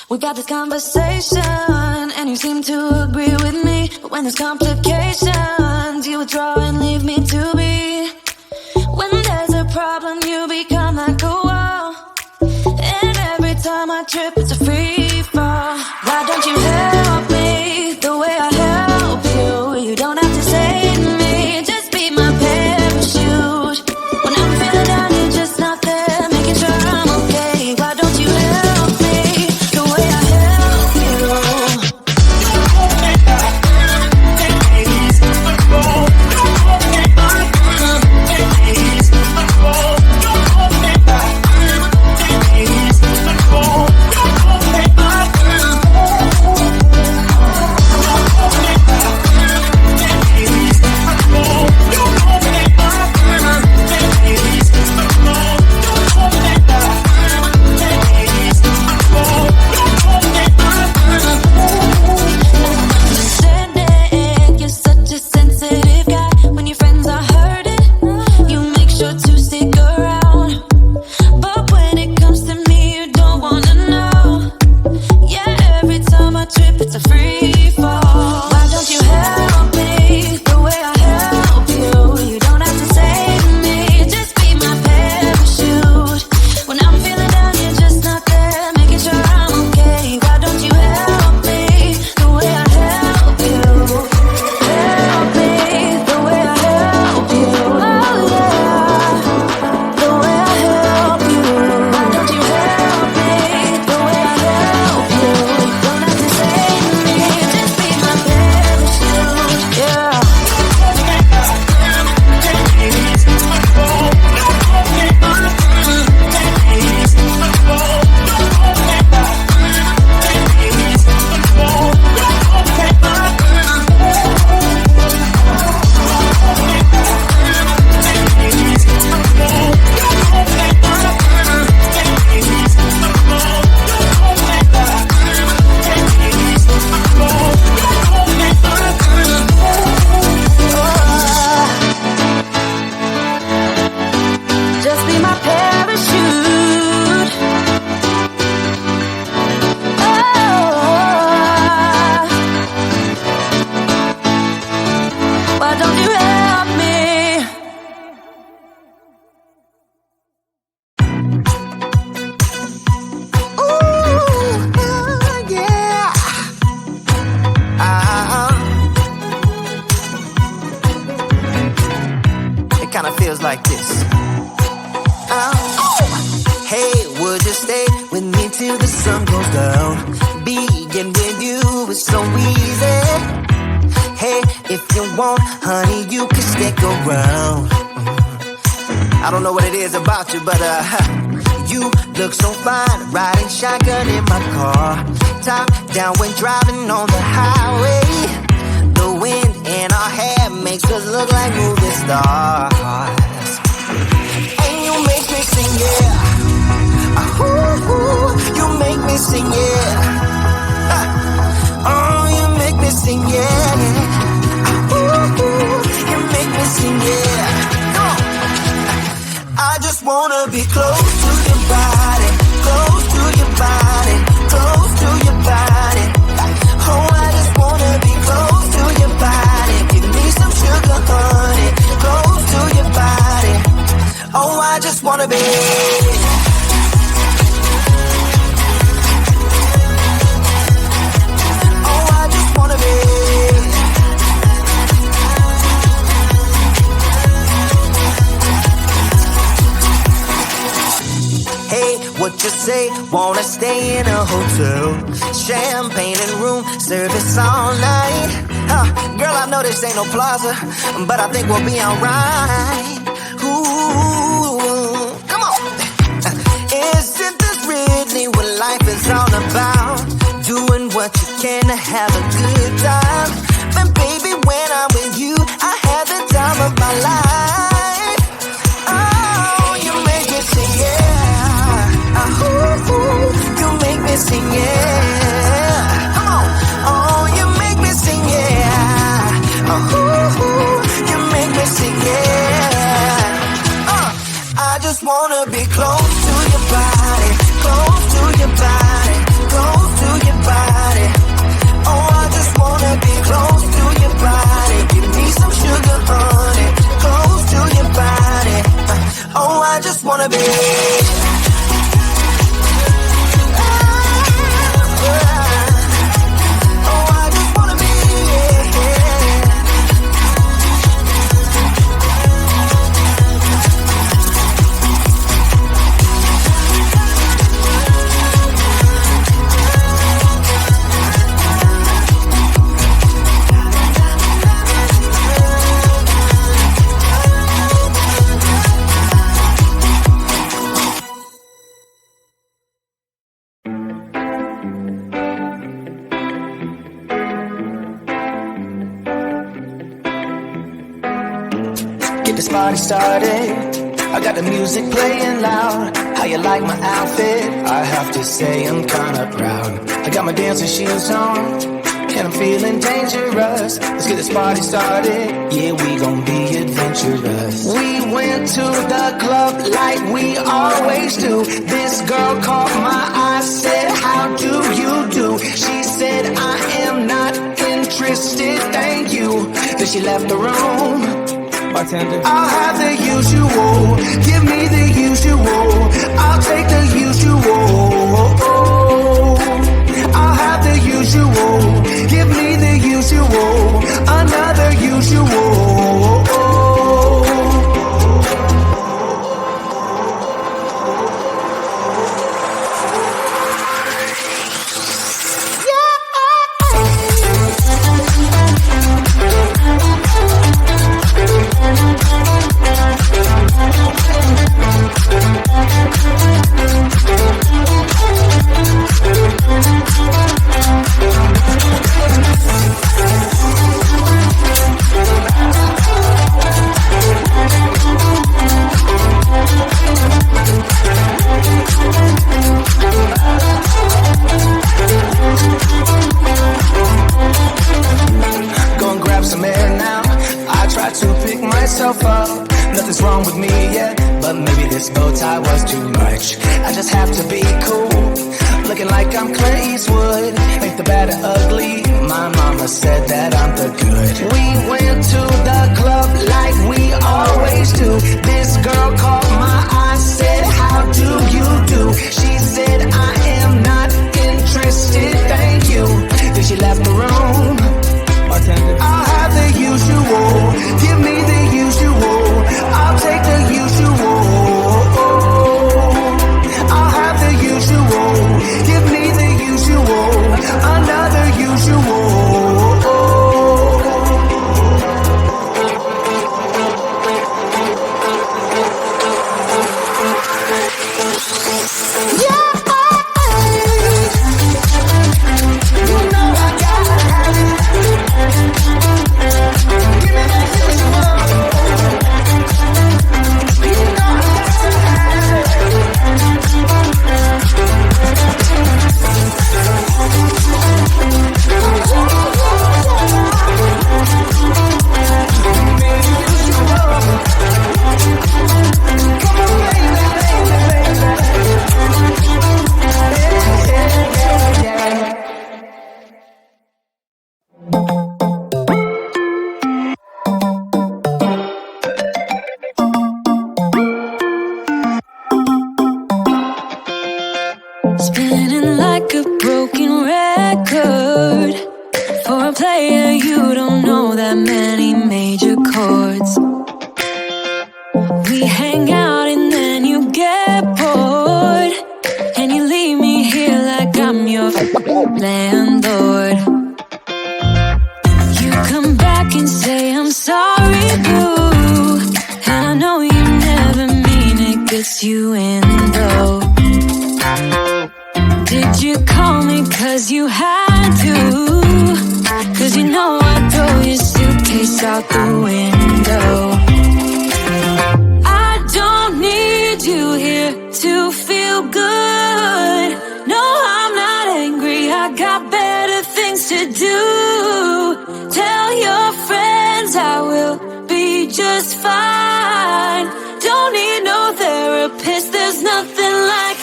We got this conversation, and you seem to agree with me. But when there's complications, you withdraw and leave me to be. When there's a problem, you become like a wall. And every time I trip, it's a free fall. Why don't you help me the way I help you? You don't have to save me, just be my parachute. When I'm feeling down, you're just not there, making sure I'm okay. Why don't you help me the way I help you? Wanna stay in a hotel, champagne and room service all night. Girl, I know this ain't no plaza, but I think we'll be alright. Ooh, come on. Isn't this really what life is all about? Doing what you can to have a good time. But baby, when I'm with you, I have the time of my life. Oh, you make me sing, yeah. You make me sing, yeah. Come on. Oh, you make me sing, yeah. You make me sing, yeah. I just wanna be close to your body, close to your body, close to get this party started. I got the music playing loud. How you like my outfit? I have to say I'm kinda proud. I got my dancing shoes on, and I'm feeling dangerous. Let's get this party started. Yeah, we gon' be adventurous. We went to the club like we always do. This girl caught my eye, said, how do you do? She said, I am not interested, thank you. Then she left the room. Bartender, I'll have the usual. Give me the usual. I'll take the usual. I'll have the usual. Give me the usual. Another usual. Up. Nothing's wrong with me yet, but maybe this bow tie was too much. I just have to be cool, looking like I'm Clint Eastwood. Ain't the bad or ugly, my mama said that I'm the good. We went to the club like we always do. This girl caught my eye, said, how do you do? She said, I am not interested, thank you. Then she left the room. Bartender, I'll have the usual. Give me the usual. I'll take the usual. I'll have the usual. Give me the usual. Another usual. Spinning like a broken record. For a player, you don't know that many major chords. We hang out and then you get bored, and you leave me here like I'm your landlord. You come back and say I'm sorry, boo, and I know you never mean it, gets you in though. Did you call me cause you had to? Cause you know I'd throw your suitcase out the window. I don't need you here to feel good. No, I'm not angry, I got better things to do. Tell your friends I will be just fine. Don't need no therapist, there's nothing like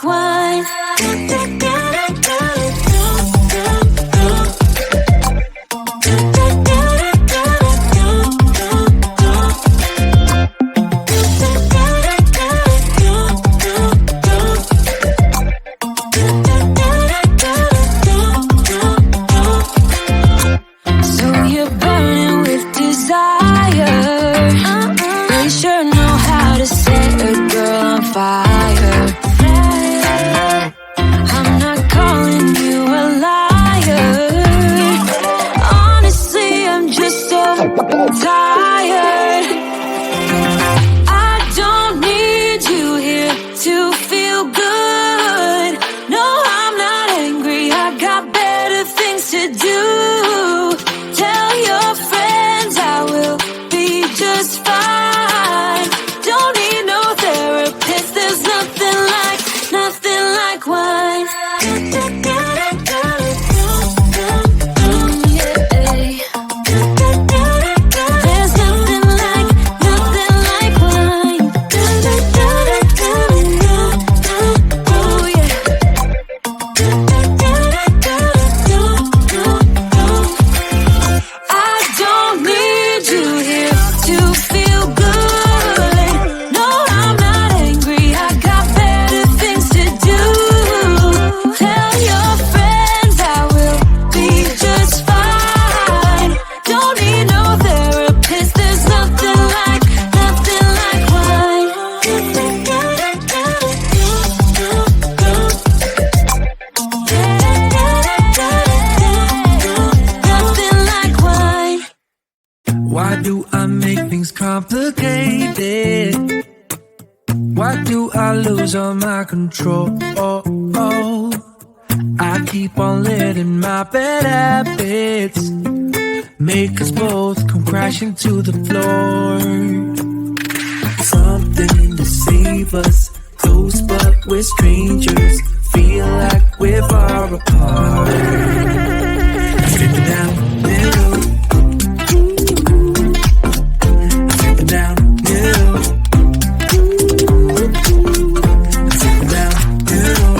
wine. So you're burning with desire. Why do I make things complicated? Why do I lose all my control? I keep on letting my bad habits make us both come crashing to the floor. Something to save us, close but we're strangers. Feel like we're far apart. Stripping down the middle. Stripping down the middle. Stripping down the middle.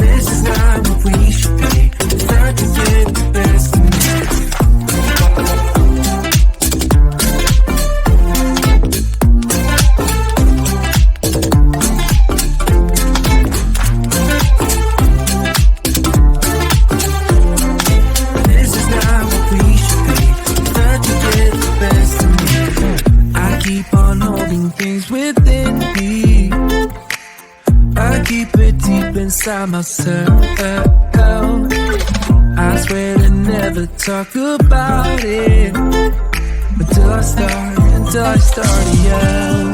This is not what we should be. Start to get the best of me. Within me, I keep it deep inside myself. I swear to never talk about it until I start to yell.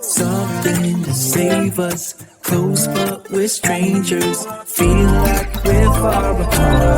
Something to save us, close but we're strangers. Feel like we're far apart.